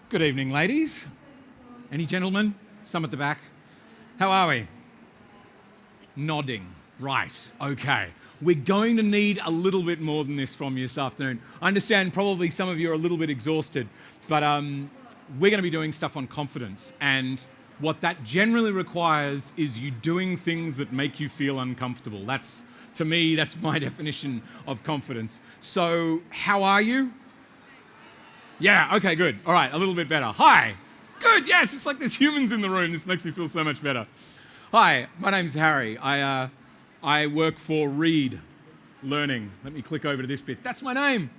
Good evening, ladies. Any gentlemen? Some at the back. How are we? Nodding. Right. Okay. We're going to need a little bit more than this from you this afternoon. I understand probably some of you are a little bit exhausted, but we're going to be doing stuff on confidence. And what that generally requires is you doing things that make you feel uncomfortable. To me, that's my definition of confidence. So, how are you? Yeah, okay, good. All right, a little bit better. Hi. Good, yes, it's like there's humans in the room. This makes me feel so much better. Hi, my name's Harry. I work for Reed Learning. Let me click over to this bit. That's my name.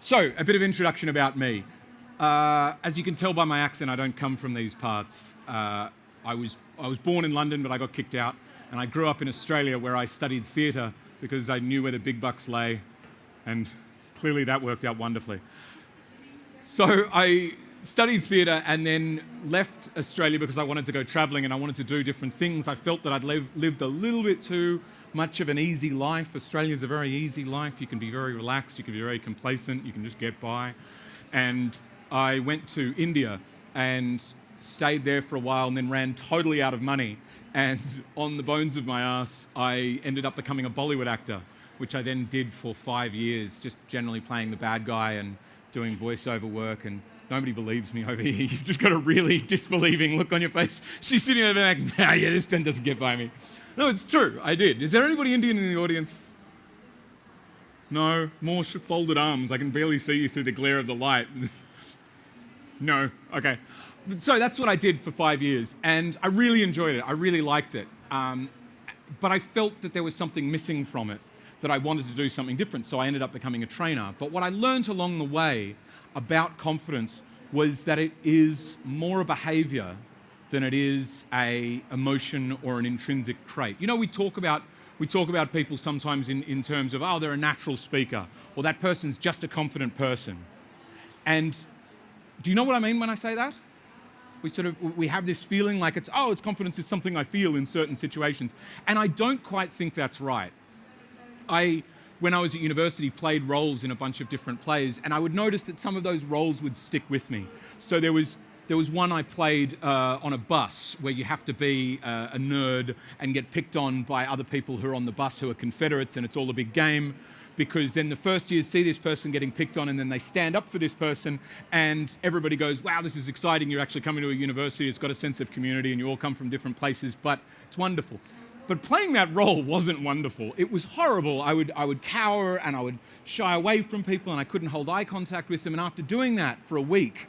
So, a bit of introduction about me. As you can tell by my accent, I don't come from these parts. I was born in London, but I got kicked out. And I grew up in Australia where I studied theatre because I knew where the big bucks lay. And clearly that worked out wonderfully. So I studied theatre and then left Australia because I wanted to go travelling and I wanted to do different things. I felt that I'd lived a little bit too much of an easy life. Australia's a very easy life. You can be very relaxed, you can be very complacent, you can just get by. And I went to India and stayed there for a while and then ran totally out of money. And on the bones of my ass, I ended up becoming a Bollywood actor, which I then did for 5 years, just generally playing the bad guy and doing voiceover work, and nobody believes me over here. You've just got a really disbelieving look on your face. She's sitting there like, nah, yeah, this one doesn't get by me. No, it's true, I did. Is there anybody Indian in the audience? No? More folded arms. I can barely see you through the glare of the light. No, okay. So that's what I did for 5 years, and I really enjoyed it. I really liked it. But I felt that there was something missing from it, that I wanted to do something different, so I ended up becoming a trainer. But what I learned along the way about confidence was that it is more a behavior than it is a emotion or an intrinsic trait. You know, we talk about people sometimes in terms of, oh, they're a natural speaker, or that person's just a confident person. And do you know what I mean when I say that? We have this feeling like it's confidence is something I feel in certain situations. And I don't quite think that's right. When I was at university, played roles in a bunch of different plays, and I would notice that some of those roles would stick with me. So there was one I played on a bus where you have to be a nerd and get picked on by other people who are on the bus who are Confederates, and it's all a big game, because then the first years see this person getting picked on and then they stand up for this person and everybody goes, wow, this is exciting, you're actually coming to a university, it's got a sense of community and you all come from different places, but it's wonderful. But playing that role wasn't wonderful. It was horrible. I would cower and I would shy away from people and I couldn't hold eye contact with them. And after doing that for a week,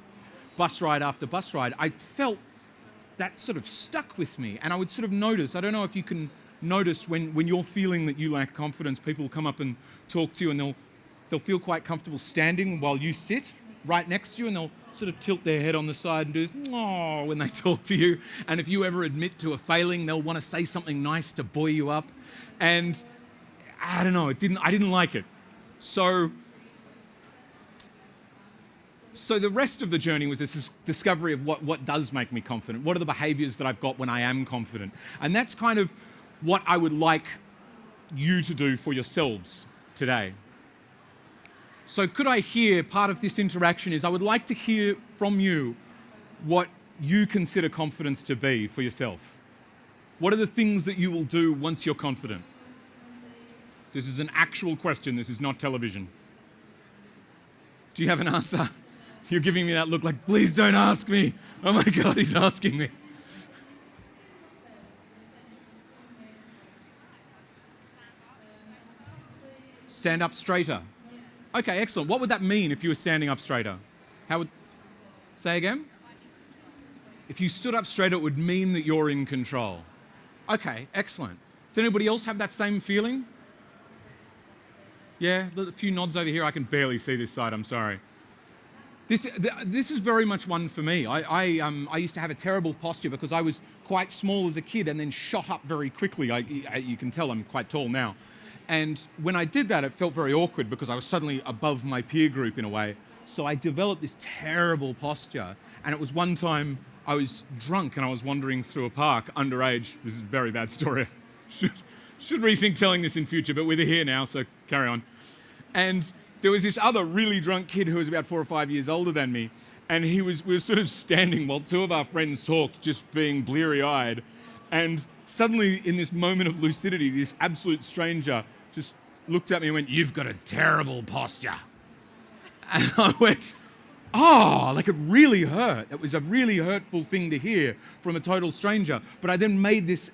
bus ride after bus ride, I felt that sort of stuck with me. And I would sort of notice, I don't know if you can notice when you're feeling that you lack confidence, people will come up and talk to you and they'll feel quite comfortable standing while you sit right next to you, and they'll sort of tilt their head on the side and do "oh" when they talk to you. And if you ever admit to a failing, they'll want to say something nice to buoy you up. And I don't know, I didn't like it. So the rest of the journey was this discovery of what does make me confident. What are the behaviors that I've got when I am confident? And that's kind of what I would like you to do for yourselves today. So could I hear, part of this interaction is I would like to hear from you what you consider confidence to be for yourself. What are the things that you will do once you're confident? This is an actual question, this is not television. Do you have an answer? You're giving me that look like, please don't ask me. Oh my God, he's asking me. Stand up straighter. Okay, excellent. What would that mean if you were standing up straighter? Say again? If you stood up straighter, it would mean that you're in control. Okay, excellent. Does anybody else have that same feeling? Yeah, a few nods over here. I can barely see this side, I'm sorry. This is very much one for me. I used to have a terrible posture because I was quite small as a kid and then shot up very quickly. You can tell I'm quite tall now. And when I did that, it felt very awkward because I was suddenly above my peer group in a way. So I developed this terrible posture. And it was one time I was drunk and I was wandering through a park, underage. This is a very bad story. Should rethink telling this in future, but we're here now, so carry on. And there was this other really drunk kid who was about 4 or 5 years older than me. And we were sort of standing while two of our friends talked, just being bleary-eyed. And suddenly, in this moment of lucidity, this absolute stranger just looked at me and went, "You've got a terrible posture." And I went, "Oh," like it really hurt. It was a really hurtful thing to hear from a total stranger. But I then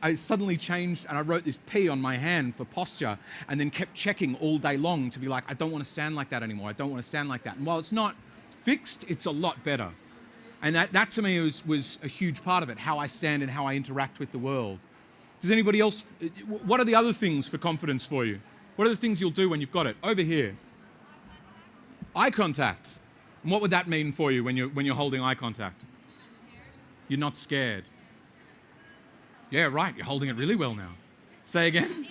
I suddenly changed and I wrote this P on my hand for posture and then kept checking all day long to be like, I don't want to stand like that anymore. I don't want to stand like that. And while it's not fixed, it's a lot better. And that to me was a huge part of it, how I stand and how I interact with the world. Does anybody else, what are the other things for confidence for you? What are the things you'll do when you've got it? Over here. Eye contact. And what would that mean for you when you're holding eye contact? You're not scared. Yeah, right. You're holding it really well now. Say again.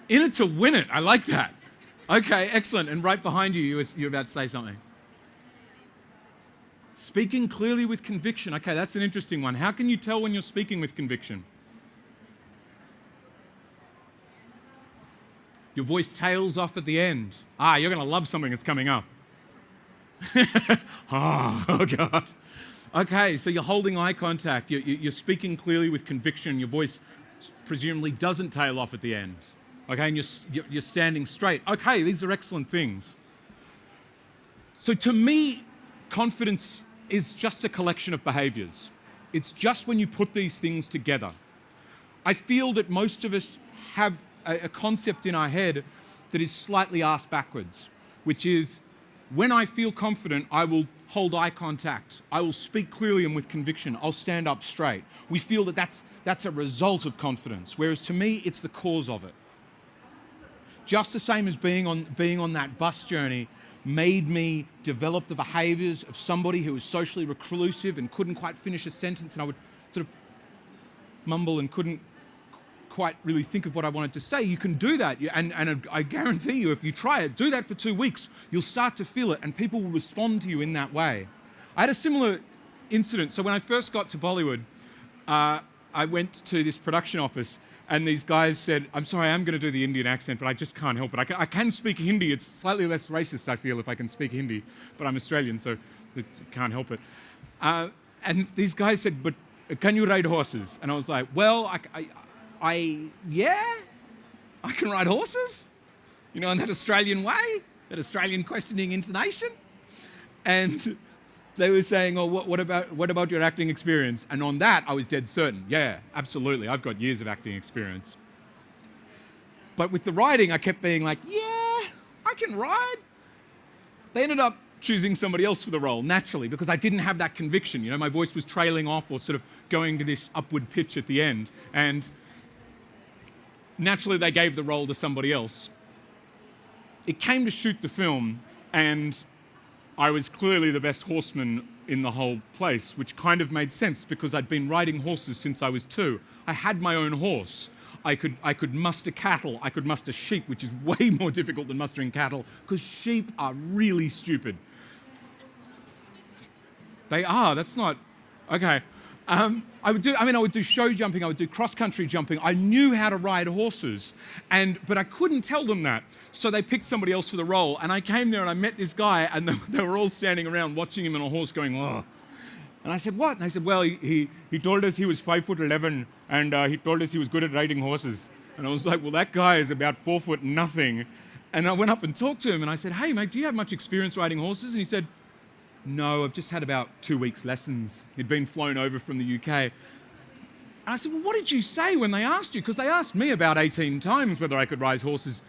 In it to win it. I like that. Okay, excellent. And right behind you, you're about to say something. Speaking clearly with conviction. Okay, that's an interesting one. How can you tell when you're speaking with conviction? Your voice tails off at the end. You're going to love something that's coming up. Oh, God. Okay, so you're holding eye contact. You're speaking clearly with conviction. Your voice presumably doesn't tail off at the end. Okay, and you're standing straight. Okay, these are excellent things. So to me, confidence is just a collection of behaviors. It's just when you put these things together. I feel that most of us have a concept in our head that is slightly ass backwards, which is when I feel confident, I will hold eye contact. I will speak clearly and with conviction. I'll stand up straight. We feel that that's a result of confidence, whereas to me, it's the cause of it. Just the same as being on that bus journey made me develop the behaviors of somebody who was socially reclusive and couldn't quite finish a sentence, and I would sort of mumble and couldn't quite really think of what I wanted to say. You can do that, and I guarantee you, if you try it, do that for 2 weeks, you'll start to feel it, and people will respond to you in that way. I had a similar incident. So when I first got to Bollywood, I went to this production office, and these guys said, "I'm sorry, I'm going to do the Indian accent, but I just can't help it. I can speak Hindi. It's slightly less racist, I feel, if I can speak Hindi, but I'm Australian, so I can't help it." And these guys said, "But can you ride horses?" And I was like, "Well, yeah, I can ride horses, in that Australian way, that Australian questioning intonation." And they were saying, "Oh, what about your acting experience?" And on that, I was dead certain. Yeah, absolutely. I've got years of acting experience. But with the riding, I kept being like, "Yeah, I can ride." They ended up choosing somebody else for the role, naturally, because I didn't have that conviction. My voice was trailing off or sort of going to this upward pitch at the end. And naturally, they gave the role to somebody else. It came to shoot the film, and I was clearly the best horseman in the whole place, which kind of made sense because I'd been riding horses since I was 2. I had my own horse. I could muster cattle. I could muster sheep, which is way more difficult than mustering cattle because sheep are really stupid. They are. That's not... Okay. I would do show jumping, I would do cross-country jumping. I knew how to ride horses, but I couldn't tell them that. So they picked somebody else for the role, and I came there and I met this guy, and they were all standing around watching him on a horse going, "Oh." And I said, "What?" And they said, "Well, he told us he was 5'11", and he told us he was good at riding horses." And I was like, "Well, that guy is about 4 foot nothing." And I went up and talked to him, and I said, "Hey, mate, do you have much experience riding horses?" And he said, "No, I've just had about 2 weeks lessons." He'd been flown over from the UK. And I said, "Well, what did you say when they asked you?" Because they asked me about 18 times whether I could ride horses.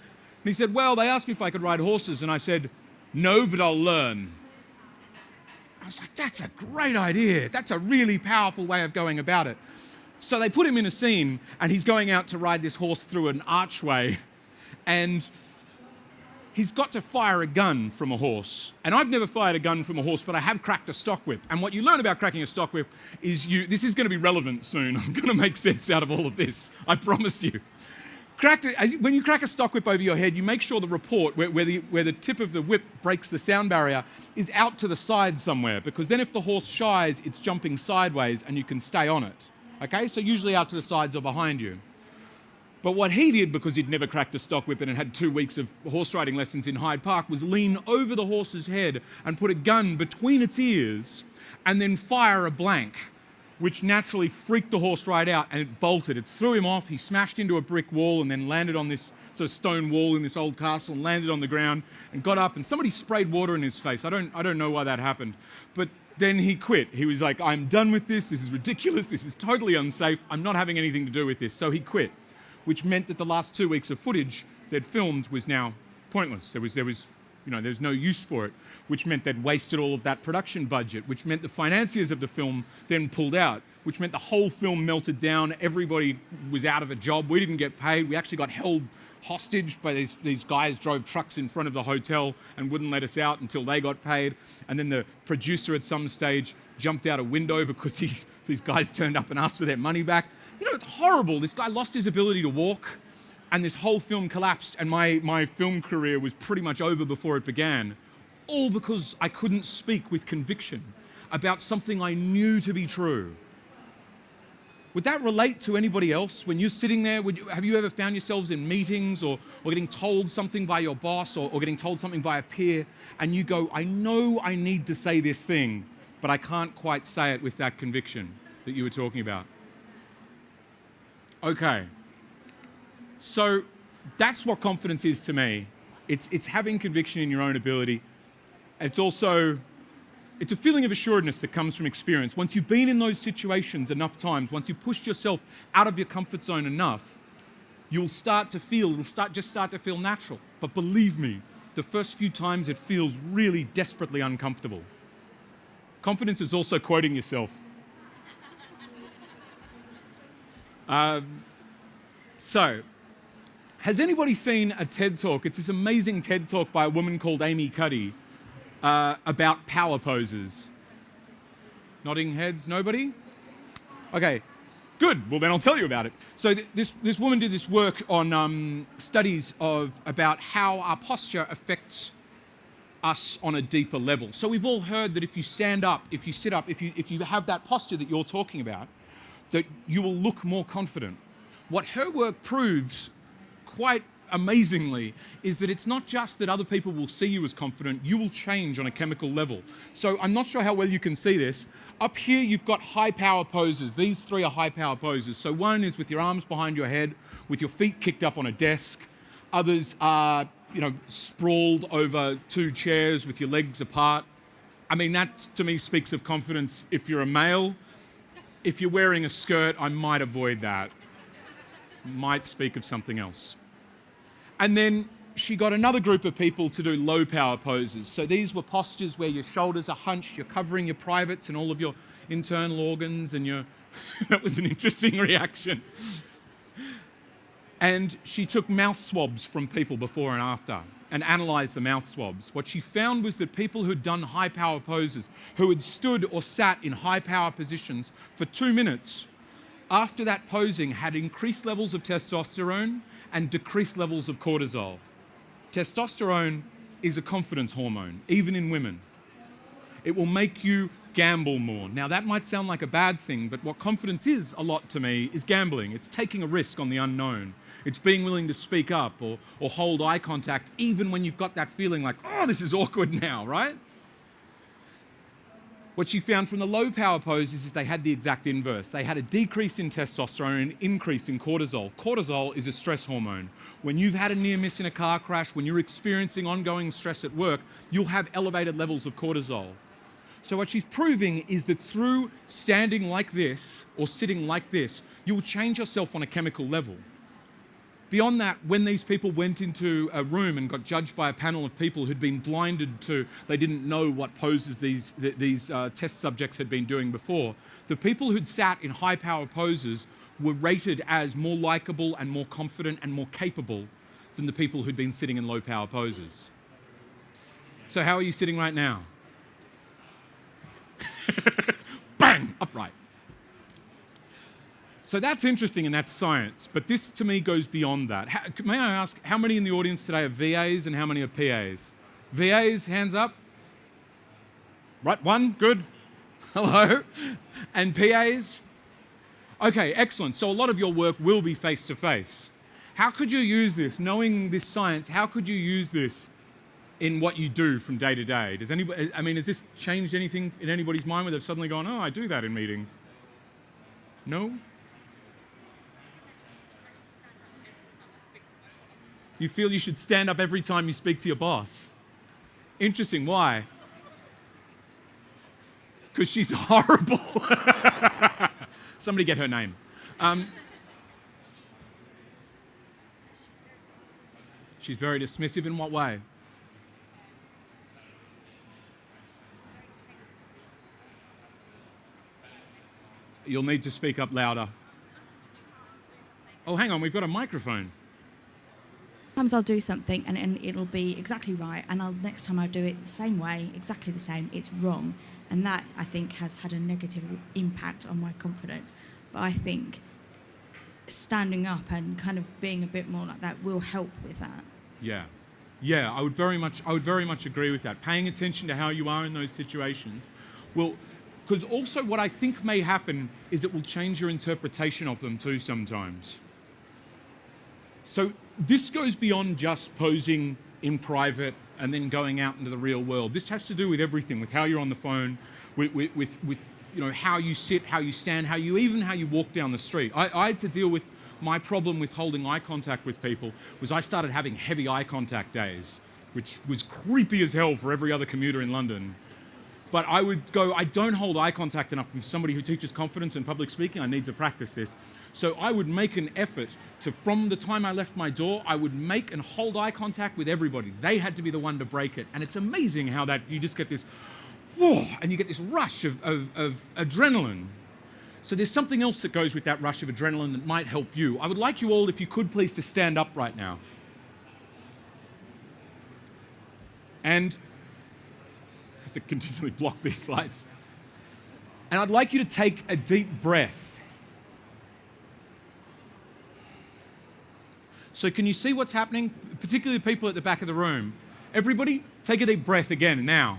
And he said, "Well, they asked me if I could ride horses." And I said, "No, but I'll learn." I was like, that's a great idea. That's a really powerful way of going about it. So they put him in a scene, and he's going out to ride this horse through an archway. And he's got to fire a gun from a horse. And I've never fired a gun from a horse, but I have cracked a stock whip. And what you learn about cracking a stock whip is this is going to be relevant soon. I'm going to make sense out of all of this. I promise you. When you crack a stock whip over your head, you make sure the report, where the tip of the whip breaks the sound barrier, is out to the side somewhere. Because then if the horse shies, it's jumping sideways and you can stay on it. Okay? So usually out to the sides or behind you. But what he did, because he'd never cracked a stock whip and had 2 weeks of horse riding lessons in Hyde Park, was lean over the horse's head and put a gun between its ears and then fire a blank, which naturally freaked the horse right out, and it bolted. It threw him off. He smashed into a brick wall and then landed on this sort of stone wall in this old castle and landed on the ground and got up, and somebody sprayed water in his face. I don't know why that happened. But then he quit. He was like, I'm done with this. This is ridiculous. This is totally unsafe. I'm not having anything to do with this. So he quit, which meant that the last 2 weeks of footage they'd filmed was now pointless. There was no use for it, which meant they'd wasted all of that production budget, which meant the financiers of the film then pulled out, which meant the whole film melted down. Everybody was out of a job. We didn't get paid. We actually got held hostage by these guys drove trucks in front of the hotel and wouldn't let us out until they got paid. And then the producer at some stage jumped out a window because these guys turned up and asked for their money back. It's horrible. This guy lost his ability to walk, and this whole film collapsed, and my film career was pretty much over before it began, all because I couldn't speak with conviction about something I knew to be true. Would that relate to anybody else? When you're sitting there, have you ever found yourselves in meetings or getting told something by your boss or getting told something by a peer, and you go, I know I need to say this thing, but I can't quite say it with that conviction that you were talking about? Okay. So that's what confidence is to me. It's having conviction in your own ability. It's a feeling of assuredness that comes from experience. Once you've been in those situations enough times, once you've pushed yourself out of your comfort zone enough, it'll start to feel natural. But believe me, the first few times it feels really desperately uncomfortable. Confidence is also quoting yourself. So, has anybody seen a TED Talk? It's this amazing TED Talk by a woman called Amy Cuddy about power poses. Nodding heads, nobody? Okay, good. Well, then I'll tell you about it. So this woman did this work on studies about how our posture affects us on a deeper level. So we've all heard that if you stand up, if you sit up, if you have that posture that you're talking about, that you will look more confident. What her work proves quite amazingly is that it's not just that other people will see you as confident, you will change on a chemical level. So I'm not sure how well you can see this. Up here you've got high power poses. These three are high power poses. So one is with your arms behind your head, with your feet kicked up on a desk. Others are, sprawled over two chairs with your legs apart. I mean, that to me speaks of confidence if you're a male. If you're wearing a skirt, I might avoid that. Might speak of something else. And then she got another group of people to do low power poses. So these were postures where your shoulders are hunched, you're covering your privates and all of your internal organs, and that was an interesting reaction. And she took mouth swabs from people before and after and analysed the mouth swabs. What she found was that people who'd done high power poses, who had stood or sat in high power positions for 2 minutes, after that posing had increased levels of testosterone and decreased levels of cortisol. Testosterone is a confidence hormone, even in women. It will make you gamble more. Now that might sound like a bad thing, but what confidence is a lot to me is gambling. It's taking a risk on the unknown. It's being willing to speak up or hold eye contact even when you've got that feeling like, oh, this is awkward now, right? What she found from the low power poses is they had the exact inverse. They had a decrease in testosterone and an increase in cortisol. Cortisol is a stress hormone. When you've had a near miss in a car crash, when you're experiencing ongoing stress at work, you'll have elevated levels of cortisol. So what she's proving is that through standing like this or sitting like this, you will change yourself on a chemical level. Beyond that, when these people went into a room and got judged by a panel of people who'd been blinded to, they didn't know what poses these test subjects had been doing before, the people who'd sat in high power poses were rated as more likable and more confident and more capable than the people who'd been sitting in low power poses. So how are you sitting right now? Bang! Upright. So that's interesting and that's science, but this to me goes beyond that. May I ask, how many in the audience today are VAs and how many are PAs? VAs, hands up. Right, one, good. Hello. And PAs? Okay, excellent. So a lot of your work will be face-to-face. How could you use this, knowing this science, how could you use this in what you do from day to day? Does anybody, I mean, has this changed anything in anybody's mind where they've suddenly gone, oh, I do that in meetings? No? You feel you should stand up every time you speak to your boss? Interesting, why? Because she's horrible. Somebody get her name. She's very dismissive in what way? You'll need to speak up louder. Oh, hang on, we've got a microphone. Sometimes I'll do something and it'll be exactly right, and next time I'll do it the same way, exactly the same, it's wrong. And that, I think, has had a negative impact on my confidence. But I think standing up and kind of being a bit more like that will help with that. Yeah, I would very much agree with that. Paying attention to how you are in those situations will, because also what I think may happen is it will change your interpretation of them too sometimes. So this goes beyond just posing in private and then going out into the real world. This has to do with everything, with how you're on the phone, with you know, how you sit, how you stand, how you walk down the street. I had to deal with my problem with holding eye contact with people was I started having heavy eye contact days, which was creepy as hell for every other commuter in London. But I would go, I don't hold eye contact enough with somebody who teaches confidence and public speaking. I need to practice this. So I would make an effort to, from the time I left my door, I would make and hold eye contact with everybody. They had to be the one to break it. And it's amazing how that you just get this, whoa, and you get this rush of adrenaline. So there's something else that goes with that rush of adrenaline that might help you. I would like you all, if you could please, to stand up right now. And I have to continually block these slides. And I'd like you to take a deep breath. So can you see what's happening? Particularly the people at the back of the room. Everybody, take a deep breath again now.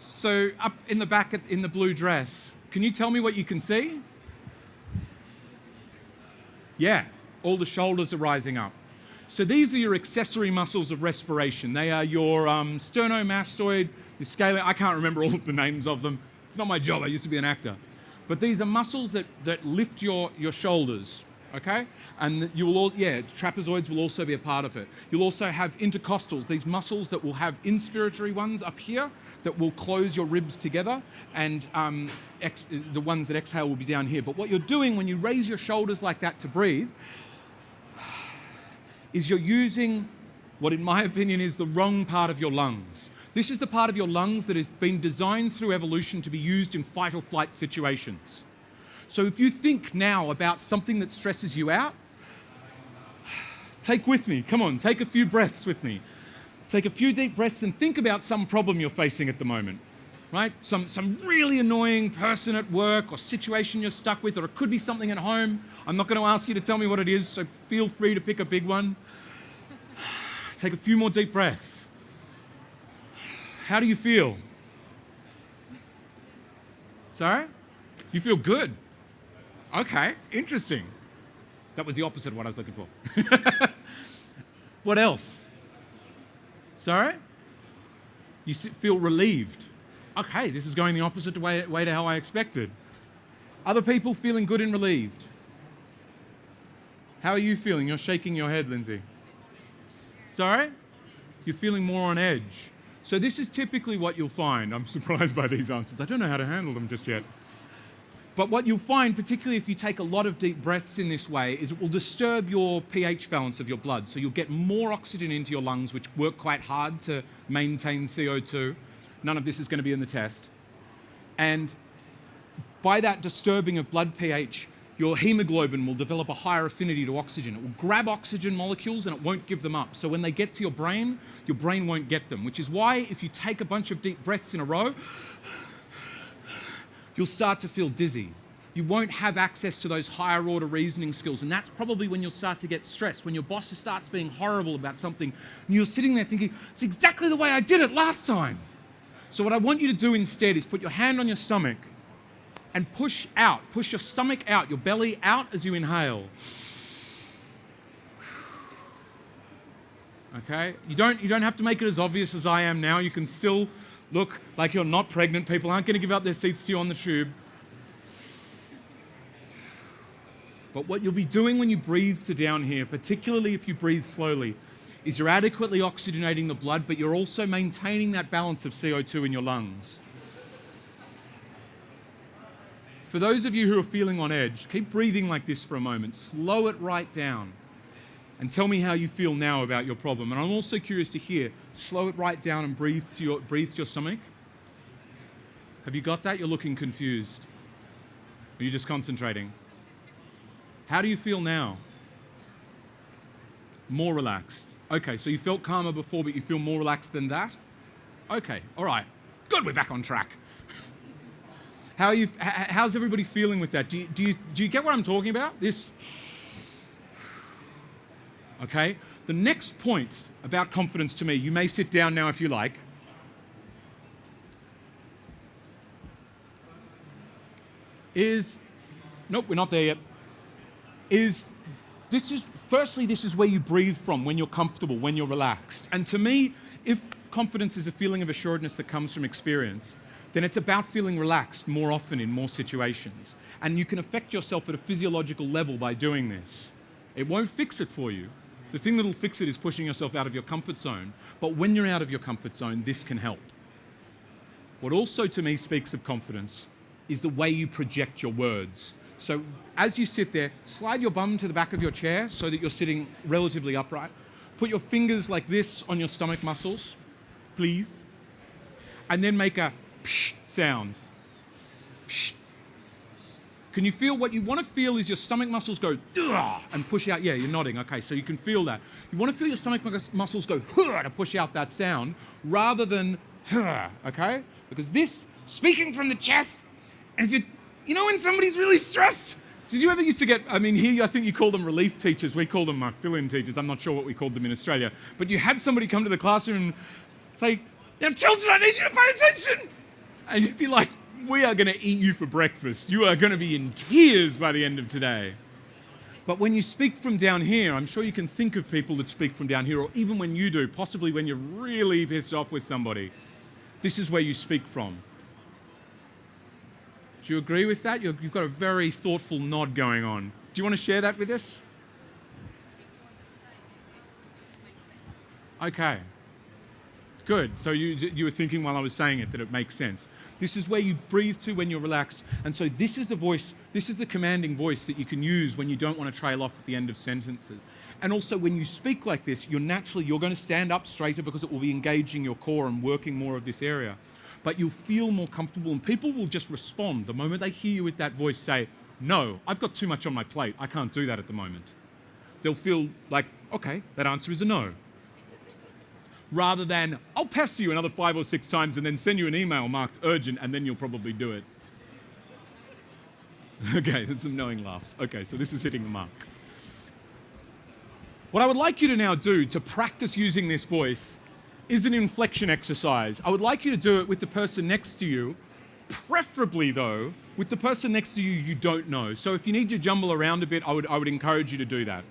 So up in the back in the blue dress, can you tell me what you can see? Yeah, all the shoulders are rising up. So these are your accessory muscles of respiration. They are your sternomastoid, your scalene. I can't remember all of the names of them. It's not my job. I used to be an actor. But these are muscles that lift your shoulders, okay? And you will all, trapezoids will also be a part of it. You'll also have intercostals, these muscles that will have inspiratory ones up here that will close your ribs together, and the ones that exhale will be down here. But what you're doing when you raise your shoulders like that to breathe is you're using what in my opinion is the wrong part of your lungs. This is the part of your lungs that has been designed through evolution to be used in fight or flight situations. So if you think now about something that stresses you out, take with me, come on, take a few breaths with me. Take a few deep breaths and think about some problem you're facing at the moment, right? Some really annoying person at work or situation you're stuck with, or it could be something at home. I'm not going to ask you to tell me what it is, so feel free to pick a big one. Take a few more deep breaths. How do you feel? Sorry? You feel good? Okay, interesting. That was the opposite of what I was looking for. What else? Sorry? You feel relieved. Okay, this is going the opposite way to how I expected. Other people feeling good and relieved. How are you feeling? You're shaking your head, Lindsay. Sorry? You're feeling more on edge. So this is typically what you'll find. I'm surprised by these answers. I don't know how to handle them just yet. But what you'll find, particularly if you take a lot of deep breaths in this way, is it will disturb your pH balance of your blood. So you'll get more oxygen into your lungs, which work quite hard to maintain CO2. None of this is going to be in the test. And by that disturbing of blood pH, your hemoglobin will develop a higher affinity to oxygen. It will grab oxygen molecules and it won't give them up. So when they get to your brain won't get them, which is why if you take a bunch of deep breaths in a row, you'll start to feel dizzy. You won't have access to those higher order reasoning skills. And that's probably when you'll start to get stressed, when your boss starts being horrible about something and you're sitting there thinking, it's exactly the way I did it last time. So what I want you to do instead is put your hand on your stomach and push out, push your stomach out, your belly out as you inhale. Okay? You don't have to make it as obvious as I am now. You can still look like you're not pregnant. People aren't going to give up their seats to you on the tube. But what you'll be doing when you breathe to down here, particularly if you breathe slowly, is you're adequately oxygenating the blood, but you're also maintaining that balance of CO2 in your lungs. For those of you who are feeling on edge, keep breathing like this for a moment. Slow it right down. And tell me how you feel now about your problem. And I'm also curious to hear, slow it right down and breathe to your stomach. Have you got that? You're looking confused. Are you just concentrating? How do you feel now? More relaxed. Okay, so you felt calmer before, but you feel more relaxed than that? Okay, all right. Good, we're back on track. How's everybody feeling with that? Do you get what I'm talking about? This. Okay? The next point about confidence to me, you may sit down now if you like, is, nope, we're not there yet, this is where you breathe from when you're comfortable, when you're relaxed. And to me, if confidence is a feeling of assuredness that comes from experience, then it's about feeling relaxed more often in more situations. And you can affect yourself at a physiological level by doing this. It won't fix it for you. The thing that'll fix it is pushing yourself out of your comfort zone. But when you're out of your comfort zone, this can help. What also to me speaks of confidence is the way you project your words. So as you sit there, slide your bum to the back of your chair so that you're sitting relatively upright. Put your fingers like this on your stomach muscles, please. And then make a psh sound. Psh. Can you feel what you want to feel is your stomach muscles go and push out? Yeah, you're nodding. Okay, so you can feel that. You want to feel your stomach muscles go to push out that sound rather than okay? Because this, speaking from the chest, and if you know when somebody's really stressed, did you ever used to get, I mean, here I think you call them relief teachers. We call them fill-in teachers. I'm not sure what we called them in Australia. But you had somebody come to the classroom and say, "Now, children, I need you to pay attention." And you'd be like, "We are going to eat you for breakfast. You are going to be in tears by the end of today." But when you speak from down here, I'm sure you can think of people that speak from down here, or even when you do, possibly when you're really pissed off with somebody. This is where you speak from. Do you agree with that? You've got a very thoughtful nod going on. Do you want to share that with us? Okay. Good. So you were thinking while I was saying it that it makes sense. This is where you breathe to when you're relaxed. And so this is the voice, this is the commanding voice that you can use when you don't want to trail off at the end of sentences. And also when you speak like this, you're going to stand up straighter because it will be engaging your core and working more of this area. But you'll feel more comfortable and people will just respond. The moment they hear you with that voice say, "No, I've got too much on my plate. I can't do that at the moment." They'll feel like, okay, that answer is a no. Rather than, "I'll pester you another 5 or 6 times and then send you an email marked urgent and then you'll probably do it." Okay, there's some knowing laughs. Okay, so this is hitting the mark. What I would like you to now do to practice using this voice is an inflection exercise. I would like you to do it with the person next to you, preferably though, with the person next to you you don't know. So if you need to jumble around a bit, I would encourage you to do that.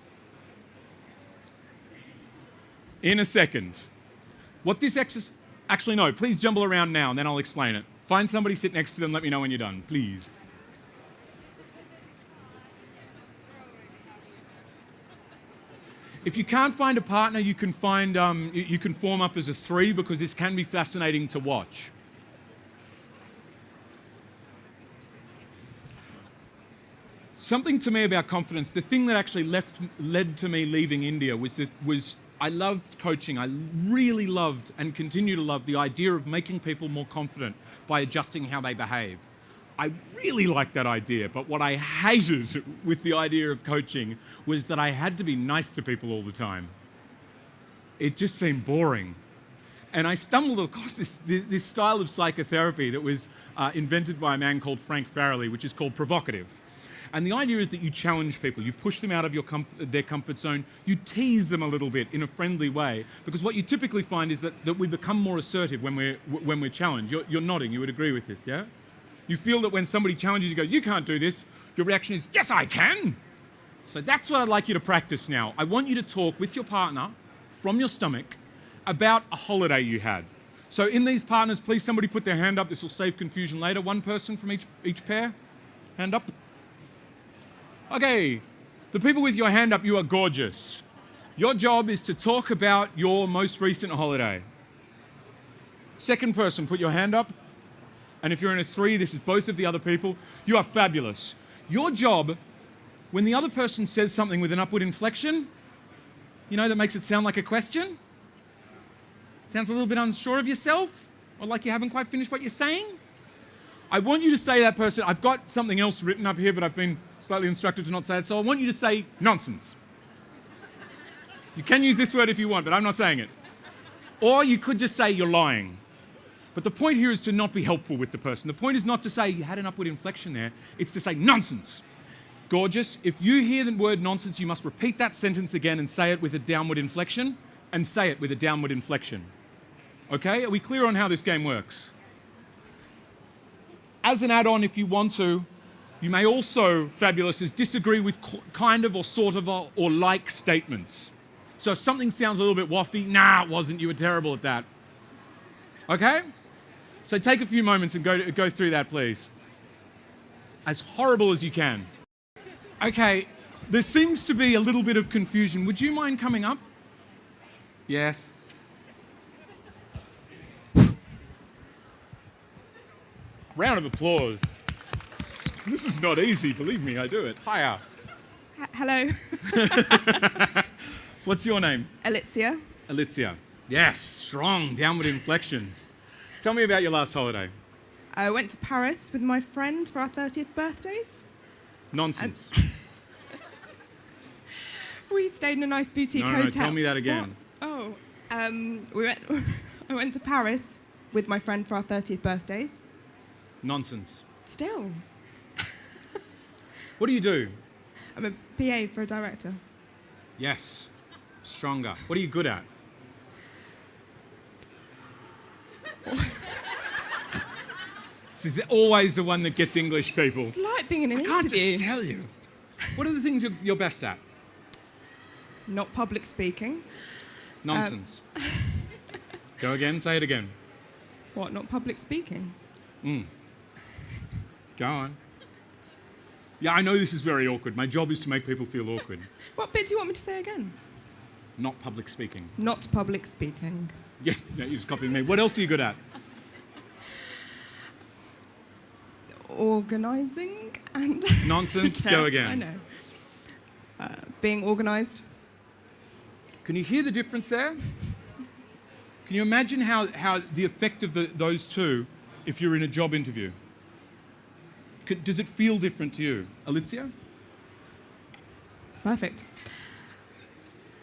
In a second. What this exercise, actually no, please jumble around now and then I'll explain it. Find somebody, sit next to them, let me know when you're done, please. If you can't find a partner, you can find, you can form up as a 3 because this can be fascinating to watch. Something to me about confidence, the thing that actually led to me leaving India was I loved coaching. I really loved and continue to love the idea of making people more confident by adjusting how they behave. I really liked that idea, but what I hated with the idea of coaching was that I had to be nice to people all the time. It just seemed boring. And I stumbled across this style of psychotherapy that was invented by a man called Frank Farrelly, which is called Provocative. And the idea is that you challenge people, you push them out of their comfort zone, you tease them a little bit in a friendly way, because what you typically find is that we become more assertive when we're challenged. You're nodding, you would agree with this, yeah? You feel that when somebody challenges you, go, "You can't do this," your reaction is, "Yes, I can." So that's what I'd like you to practice now. I want you to talk with your partner from your stomach about a holiday you had. So in these partners, please somebody put their hand up. This will save confusion later. One person from each pair. Hand up. Okay, the people with your hand up, you are gorgeous. Your job is to talk about your most recent holiday. Second person, put your hand up. And if you're in a 3, this is both of the other people. You are fabulous. Your job, when the other person says something with an upward inflection, you know, that makes it sound like a question. Sounds a little bit unsure of yourself, or like you haven't quite finished what you're saying. I want you to say to that person, I've got something else written up here, but I've been slightly instructed to not say it, so I want you to say nonsense. You can use this word if you want, but I'm not saying it. Or you could just say you're lying. But the point here is to not be helpful with the person. The point is not to say you had an upward inflection there, it's to say nonsense. Gorgeous. If you hear the word nonsense, you must repeat that sentence again and say it with a downward inflection, and say it with a downward inflection. Okay? Are we clear on how this game works? As an add-on, if you want to, you may also, fabulous, is disagree with kind of or sort of or like statements. So if something sounds a little bit wafty, nah, it wasn't, you were terrible at that. Okay? So take a few moments and go through that, please. As horrible as you can. Okay, there seems to be a little bit of confusion. Would you mind coming up? Yes. Round of applause. This is not easy, believe me, I do it. Hiya. Hello. What's your name? Alicia. Alicia. Yes, strong downward inflections. Tell me about your last holiday. I went to Paris with my friend for our 30th birthdays. Nonsense. We stayed in a nice boutique No, hotel. tell me that again. What? Oh, I went to Paris with my friend for our 30th birthdays. Nonsense. Still. What do you do? I'm a PA for a director. Yes, stronger. What are you good at? This is always the one that gets English people. It's like being in an I can't interview. just tell you. What are the things you're best at? Not public speaking. Nonsense. Go again, say it again. What, not public speaking? Go on. Yeah, I know this is very awkward. My job is to make people feel awkward. What bit do you want me to say again? Not public speaking. Not public speaking. Yeah, no, you just copied me. What else are you good at? Organising and... Nonsense. No, Go again. I know. Being organised. Can you hear the difference there? Can you imagine how the effect of those two if you're in a job interview? Does it feel different to you? Alicia? Perfect.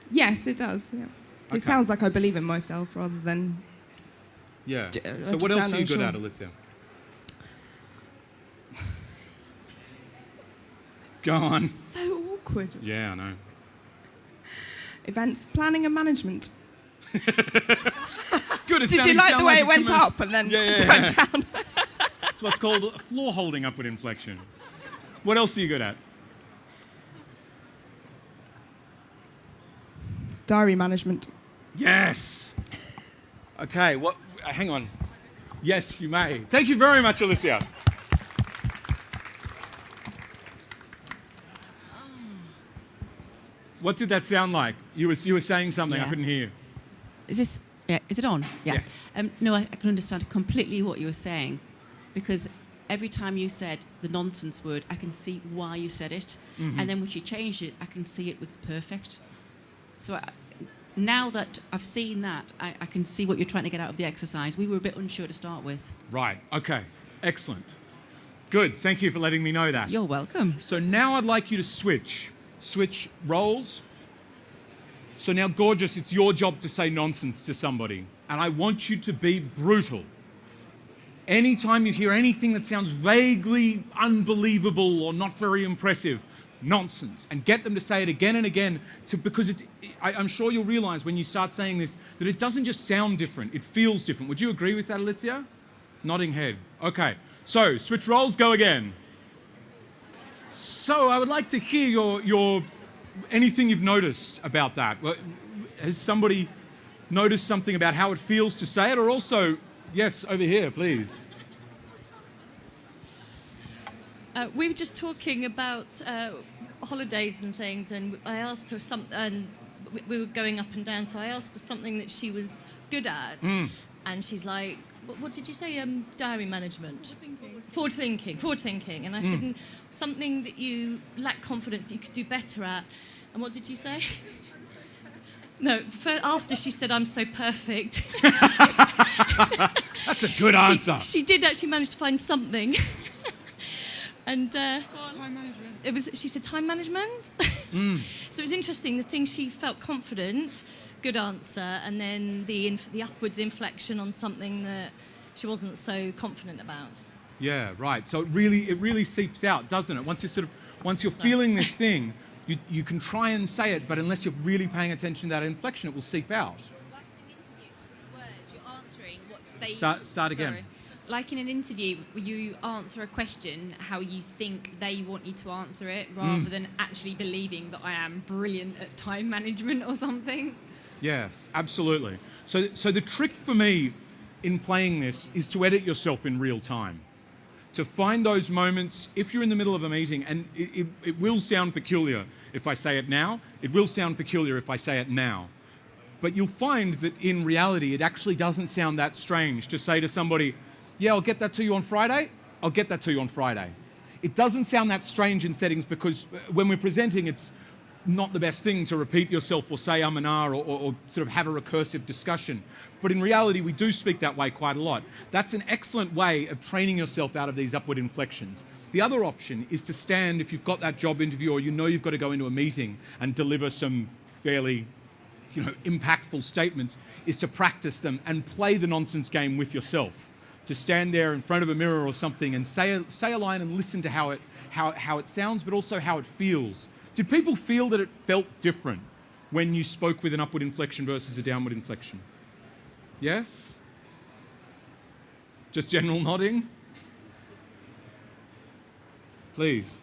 Yes, it does. Yeah. Okay. It sounds like I believe in myself rather than... Yeah. I So just what else sound are you good unsure. at, Alicia? Go on. So awkward. Yeah, I know. Events planning and management. Good. Did you like the way it went up and then Yeah. went down? It's what's called a floor holding upward inflection. What else are you good at? Diary management. Yes. Okay. What? Hang on. Yes, you may. Thank you very much, Alicia. What did that sound like? You were saying something I Yeah. couldn't hear. Is this? Yeah. Is it on? Yeah. Yes. No, I can understand completely what you were saying, because every time you said the nonsense word, I can see why you said it, and then when you changed it, I can see it was perfect. So now that I've seen that, I can see what you're trying to get out of the exercise. We were a bit unsure to start with. Right. Okay. Excellent. Good. Thank you for letting me know that. You're welcome. So now I'd like you to switch roles. So now, gorgeous, it's your job to say nonsense to somebody. And I want you to be brutal. Anytime you hear anything that sounds vaguely unbelievable or not very impressive, nonsense. And get them to say it again and again, because I'm sure you'll realize when you start saying this that it doesn't just sound different, it feels different. Would you agree with that, Alicia? Nodding head. Okay. So, switch roles, go again. So I would like to hear your anything you've noticed about that. Has somebody noticed something about how it feels to say it? Or also, yes, over here, please. We were just talking about holidays and things, and I asked her something, and we were going up and down, so I asked her something that she was good at, and she's like, what did you say? Diary management? Forward thinking. And I said, something that you lack confidence that you could do better at. And what did you say? No, after she said, I'm so perfect. That's a good answer. She did actually manage to find something. And Time management. she said time management. So it was interesting. The thing she felt confident, good answer, and then the upwards inflection on something that she wasn't so confident about. Yeah, right. So it really seeps out, doesn't it? Once you're feeling this thing, you can try and say it, but unless you're really paying attention to that inflection, it will seep out. Like in an interview, it's just words. You're answering what they... Start again. Sorry. Like in an interview, you answer a question how you think they want you to answer it, rather than actually believing that I am brilliant at time management or something. Yes, absolutely. So the trick for me in playing this is to edit yourself in real time. To find those moments, if you're in the middle of a meeting, and it will sound peculiar if I say it now, it will sound peculiar if I say it now. But you'll find that in reality, it actually doesn't sound that strange to say to somebody, yeah, I'll get that to you on Friday. I'll get that to you on Friday. It doesn't sound that strange in settings because when we're presenting, it's not the best thing to repeat yourself or say and or sort of have a recursive discussion. But in reality, we do speak that way quite a lot. That's an excellent way of training yourself out of these upward inflections. The other option is to stand, if you've got that job interview or you know you've got to go into a meeting and deliver some fairly impactful statements, is to practice them and play the nonsense game with yourself. To stand there in front of a mirror or something and say a line and listen to how it sounds, but also how it feels. Did people feel that it felt different when you spoke with an upward inflection versus a downward inflection? Yes? Just general nodding? Please.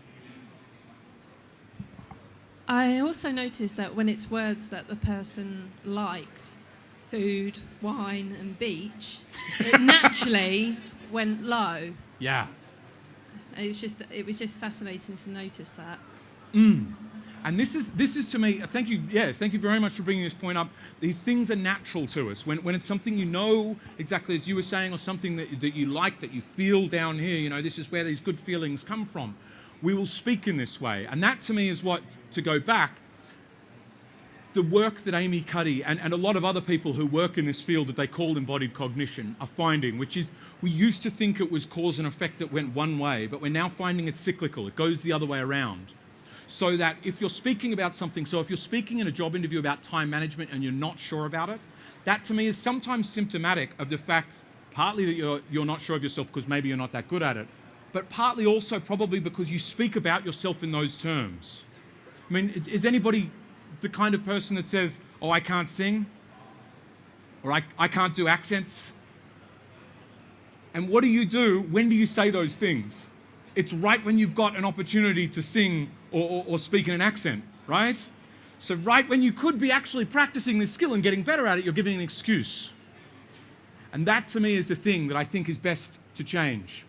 I also noticed that when it's words that the person likes, food, wine and beach, it naturally went low. Yeah. It was just fascinating to notice that. And this is to me, thank you very much for bringing this point up. These things are natural to us. When it's something you know, exactly as you were saying, or something that you like, that you feel down here, this is where these good feelings come from, we will speak in this way. And that to me is what, to go back, the work that Amy Cuddy and a lot of other people who work in this field that they call embodied cognition are finding, which is we used to think it was cause and effect that went one way, but we're now finding it's cyclical. It goes the other way around. So that if you're speaking about something, so if you're speaking in a job interview about time management and you're not sure about it, that to me is sometimes symptomatic of the fact, partly that you're not sure of yourself because maybe you're not that good at it, but partly also probably because you speak about yourself in those terms. I mean, is anybody the kind of person that says, oh, I can't sing, or I can't do accents? And what do you do? When do you say those things? It's right when you've got an opportunity to sing or speak in an accent, right? So right when you could be actually practicing this skill and getting better at it, you're giving an excuse. And that to me is the thing that I think is best to change.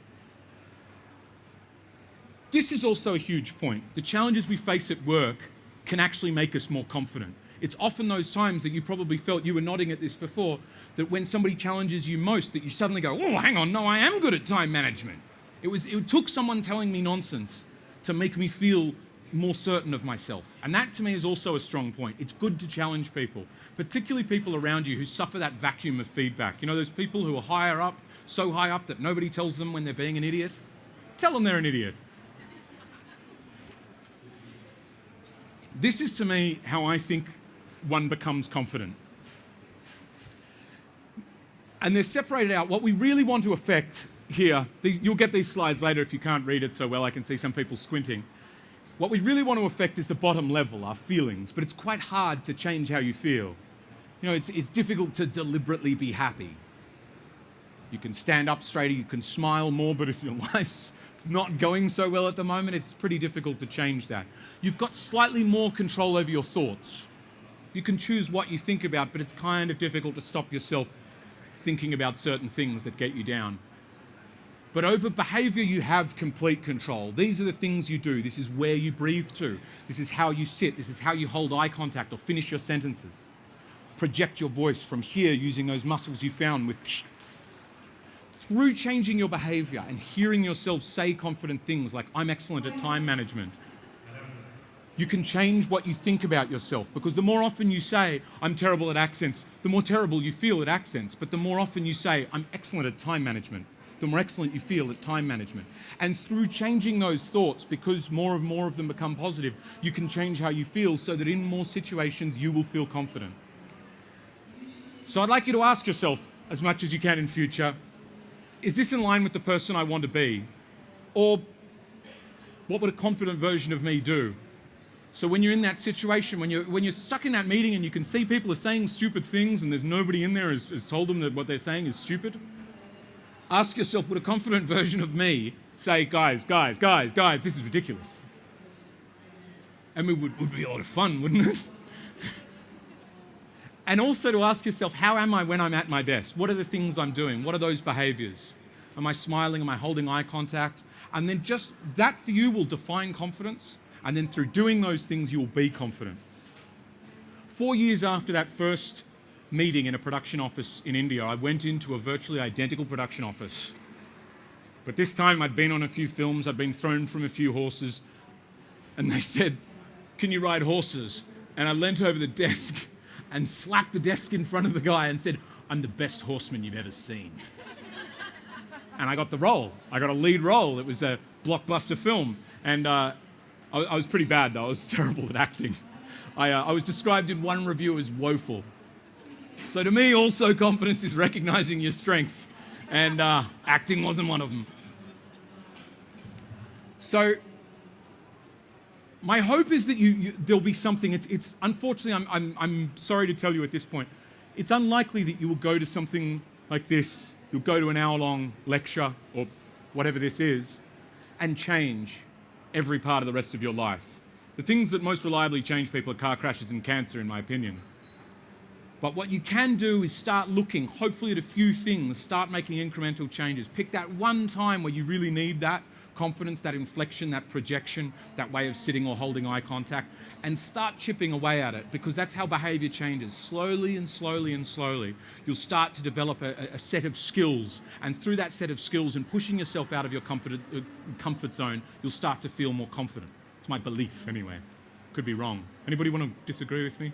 This is also a huge point. The challenges we face at work can actually make us more confident. It's often those times that you probably felt, you were nodding at this before, that when somebody challenges you most, that you suddenly go, oh, hang on, no, I am good at time management. It took someone telling me nonsense to make me feel more certain of myself. And that to me is also a strong point. It's good to challenge people, particularly people around you who suffer that vacuum of feedback. Those people who are higher up, so high up that nobody tells them when they're being an idiot. Tell them they're an idiot. This is to me how I think one becomes confident. And they're separated out. What we really want to affect here, you'll get these slides later if you can't read it so well. I can see some people squinting. What we really want to affect is the bottom level, our feelings, but it's quite hard to change how you feel. It's difficult to deliberately be happy. You can stand up straighter, you can smile more, but if your life's not going so well at the moment, it's pretty difficult to change that. You've got slightly more control over your thoughts. You can choose what you think about, but it's kind of difficult to stop yourself thinking about certain things that get you down. But over behavior, you have complete control. These are the things you do. This is where you breathe to. This is how you sit. This is how you hold eye contact or finish your sentences. Project your voice from here using those muscles you found with psh. Through changing your behavior and hearing yourself say confident things like, I'm excellent at time management, you can change what you think about yourself, because the more often you say, I'm terrible at accents, the more terrible you feel at accents. But the more often you say, I'm excellent at time management, the more excellent you feel at time management. And through changing those thoughts, because more of them become positive, you can change how you feel so that in more situations you will feel confident. So I'd like you to ask yourself, as much as you can in future, is this in line with the person I want to be? Or what would a confident version of me do? So when you're in that situation, when you're stuck in that meeting and you can see people are saying stupid things and there's nobody in there who's told them that what they're saying is stupid, ask yourself, would a confident version of me say, guys, this is ridiculous? And it would be a lot of fun, wouldn't it? And also to ask yourself, how am I when I'm at my best? What are the things I'm doing? What are those behaviors? Am I smiling? Am I holding eye contact? And then just that for you will define confidence. And then through doing those things, you will be confident. 4 years after that first meeting in a production office in India, I went into a virtually identical production office. But this time I'd been on a few films, I'd been thrown from a few horses, and they said, can you ride horses? And I leant over the desk and slapped the desk in front of the guy and said, I'm the best horseman you've ever seen. And I got the role. I got a lead role. It was a blockbuster film. And I was pretty bad, though. I was terrible at acting. I was described in one review as woeful. So to me, also, confidence is recognizing your strengths. And acting wasn't one of them. So my hope is that there'll be something. It's unfortunately, I'm sorry to tell you at this point, it's unlikely that you will go to something like this. You'll go to an hour-long lecture or whatever this is and change every part of the rest of your life. The things that most reliably change people are car crashes and cancer, in my opinion. But what you can do is start looking, hopefully, at a few things, start making incremental changes. Pick that one time where you really need that confidence, that inflection, that projection, that way of sitting or holding eye contact, and start chipping away at it, because that's how behavior changes. Slowly and slowly and slowly, you'll start to develop a set of skills, and through that set of skills and pushing yourself out of your comfort zone, you'll start to feel more confident. It's my belief, anyway. Could be wrong. Anybody want to disagree with me?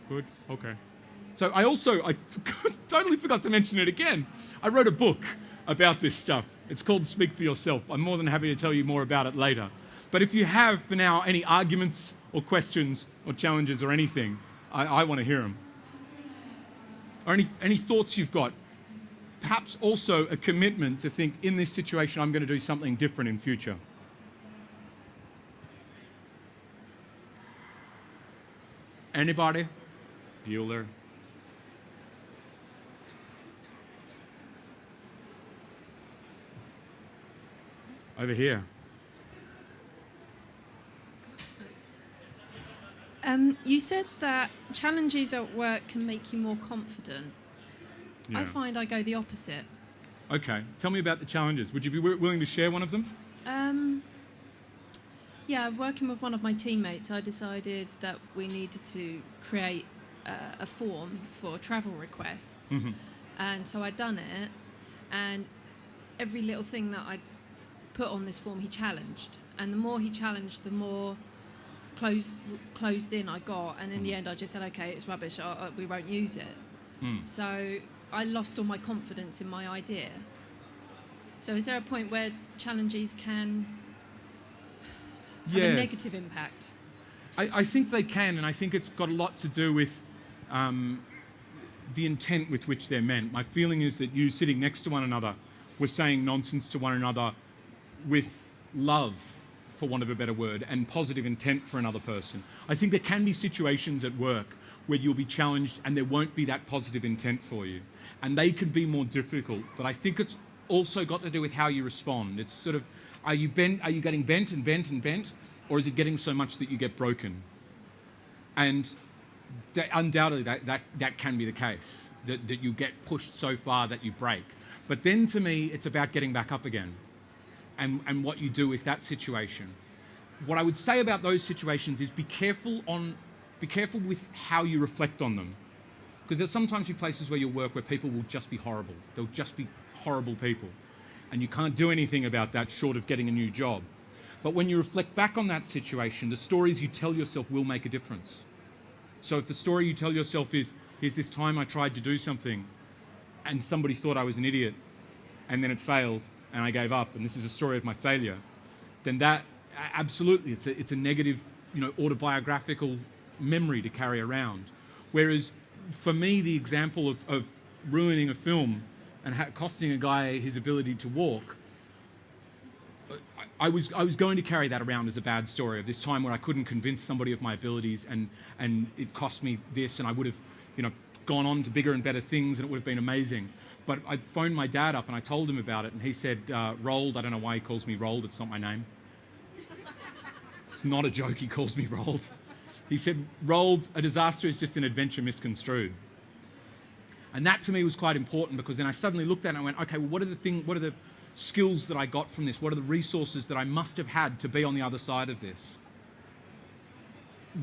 Good? Okay. So I totally forgot to mention it again. I wrote a book about this stuff. It's called Speak for Yourself. I'm more than happy to tell you more about it later. But if you have, for now, any arguments or questions or challenges or anything, I want to hear them. Or any thoughts you've got. Perhaps also a commitment to think, in this situation, I'm going to do something different in future. Anybody? Bueller. Over here. You said that challenges at work can make you more confident. Yeah. I find I go the opposite. Okay. Tell me about the challenges. Would you be willing to share one of them? Yeah, working with one of my teammates, I decided that we needed to create a form for travel requests. Mm-hmm. And so I'd done it, and every little thing that I put on this form he challenged, and the more he challenged, the more closed in I got, and in the end I just said, okay, it's rubbish, we won't use it. So I lost all my confidence in my idea. So is there a point where challenges can have a negative impact? I think they can, and I think it's got a lot to do with the intent with which they're meant. My feeling is that you sitting next to one another were saying nonsense to one another with love, for want of a better word, and positive intent for another person. I think there can be situations at work where you'll be challenged and there won't be that positive intent for you. And they can be more difficult, but I think it's also got to do with how you respond. It's sort of, are you getting bent and bent and bent, or is it getting so much that you get broken? And undoubtedly that can be the case, that you get pushed so far that you break. But then to me, it's about getting back up again and what you do with that situation. What I would say about those situations is be careful with how you reflect on them. Because there'll sometimes be places where you'll work where people will just be horrible. They'll just be horrible people. And you can't do anything about that short of getting a new job. But when you reflect back on that situation, the stories you tell yourself will make a difference. So if the story you tell yourself is, here's this time I tried to do something and somebody thought I was an idiot and then it failed and I gave up and this is a story of my failure, then that, absolutely, it's a negative, autobiographical memory to carry around. Whereas for me, the example of ruining a film and costing a guy his ability to walk, I was going to carry that around as a bad story of this time where I couldn't convince somebody of my abilities and it cost me this and I would have, gone on to bigger and better things and it would have been amazing. But I phoned my dad up and I told him about it and he said, Rold, I don't know why he calls me Rold, it's not my name. It's not a joke, he calls me Rold. He said, Rold, a disaster is just an adventure misconstrued. And that to me was quite important because then I suddenly looked at it and I went, okay, well, what are the skills that I got from this? What are the resources that I must have had to be on the other side of this?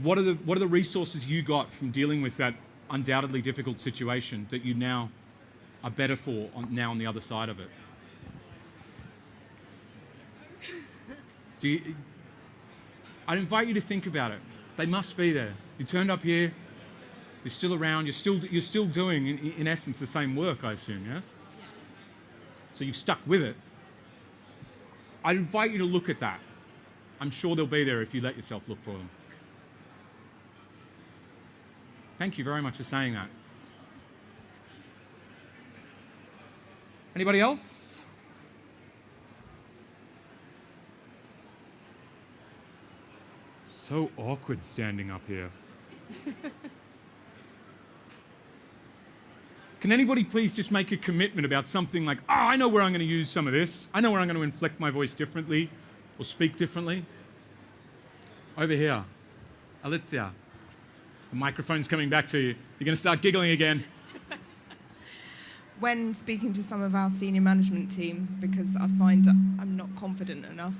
What are the resources you got from dealing with that undoubtedly difficult situation that you now are better for now on the other side of it? I'd invite you to think about it. They must be there. You turned up here, you're still around, you're still doing, in essence, the same work, I assume, yes? Yes. So you've stuck with it. I'd invite you to look at that. I'm sure they'll be there if you let yourself look for them. Thank you very much for saying that. Anybody else? So awkward standing up here. Can anybody please just make a commitment about something like, oh, I know where I'm going to use some of this. I know where I'm going to inflect my voice differently or speak differently. Over here. Alicia. The microphone's coming back to you. You're going to start giggling again. When speaking to some of our senior management team, because I find I'm not confident enough.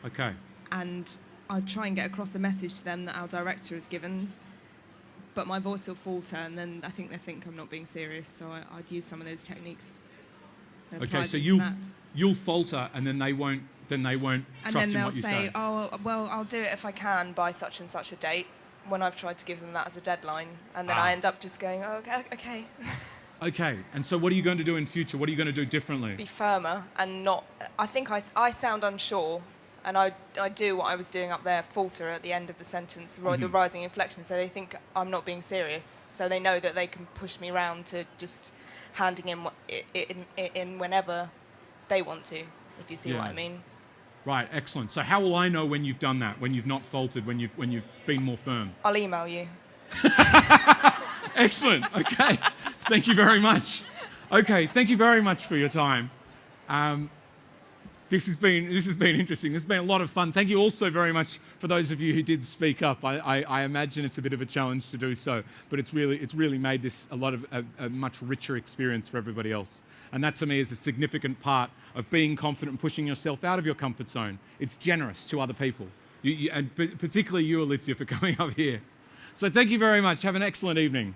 Okay. And I try and get across a message to them that our director has given, but my voice will falter, and then I think they think I'm not being serious. So I'd use some of those techniques. Okay, so you'll falter, and then they won't. And trust then in they'll what you say, say. "Oh, well, I'll do it if I can by such and such a date." When I've tried to give them that as a deadline, and then I end up just going, "Oh, okay." Okay, and so what are you going to do in future? What are you going to do differently? Be firmer and not. I think I sound unsure. And I do what I was doing up there, falter at the end of the sentence, the rising inflection, so they think I'm not being serious. So they know that they can push me around to just handing in whenever they want to, if you see what I mean. Right, excellent. So how will I know when you've done that, when you've not faltered, when you've been more firm? I'll email you. Excellent, okay. Thank you very much. Okay, thank you very much for your time. This has been interesting. This has been a lot of fun. Thank you also very much for those of you who did speak up. I imagine it's a bit of a challenge to do so, but it's really made this a much richer experience for everybody else. And that to me is a significant part of being confident and pushing yourself out of your comfort zone. It's generous to other people, and particularly you, Alicia, for coming up here. So thank you very much. Have an excellent evening.